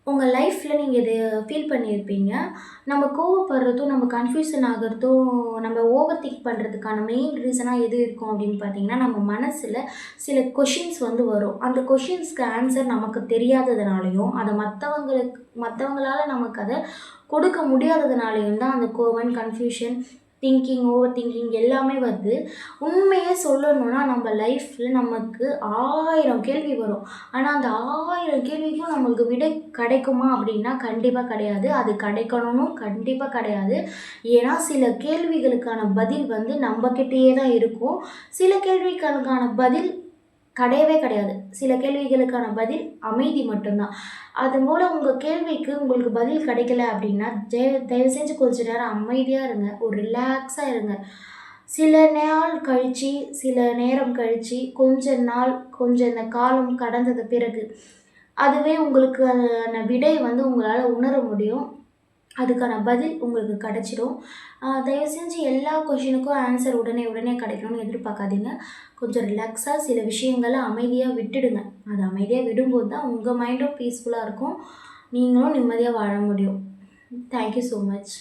உங்கள் லைஃப்பில் நீங்கள் இதை ஃபீல் பண்ணியிருப்பீங்க. நம்ம கோவப்படுறதும், நம்ம கன்ஃப்யூஷன் ஆகுறதும், நம்ம ஓவர் திங்க் பண்ணுறதுக்கான மெயின் ரீசனாக எது இருக்கும் அப்படின்னு பார்த்தீங்கன்னா, நம்ம மனசில் சில கொஷின்ஸ் வந்து வரும். அந்த கொஷின்ஸ்க்கு ஆன்சர் நமக்கு தெரியாததுனாலையும், அதை மற்றவங்களால நமக்கு அதை கொடுக்க முடியாததுனாலையும் தான் அந்த கோவம், கன்ஃப்யூஷன், திங்கிங், ஓவர் திங்கிங் எல்லாமே வருது. உண்மையே சொல்லணும்னா நம்ம லைஃப்பில் நமக்கு 1000 கேள்வி வரும். ஆனால் அந்த 1000 கேள்விக்கும் நம்மளுக்கு விடை கிடைக்குமா அப்படின்னா கண்டிப்பாக கிடையாது. அது கிடைக்கணும்னு கண்டிப்பாக கிடையாது. ஏன்னா சில கேள்விகளுக்கான பதில் வந்து நம்மக்கிட்டேயே தான் இருக்கும். சில கேள்விகளுக்கான பதில் கிடையவே கிடையாது. சில கேள்விகளுக்கான பதில் அமைதி மட்டும்தான். அதுபோல் உங்கள் கேள்விக்கு உங்களுக்கு பதில் கிடைக்கல அப்படின்னா தயவு செஞ்சு கொஞ்ச நேரம் அமைதியாக இருங்க. ஒரு ரிலாக்ஸாக இருங்க. சில நாள் கழித்து, சில நேரம் கழித்து, கொஞ்சம் இந்த காலம் கடந்தது பிறகு அதுவே உங்களுக்கான விடை வந்து உங்களால் உணர முடியும். அதுக்கான பதில் உங்களுக்கு கிடச்சிடும். தயவு செஞ்சு எல்லா கொஷினுக்கும் ஆன்சர் உடனே கிடைக்கணும்னு எதிர்பார்க்காதீங்க. கொஞ்சம் ரிலாக்ஸாக சில விஷயங்கள அமைதியாக விட்டுடுங்க. அது அமைதியாக விடும்போது தான் உங்கள் மைண்டும் பீஸ்ஃபுல்லாக இருக்கும். நீங்களும் நிம்மதியாக வாழ முடியும். Thank you so much.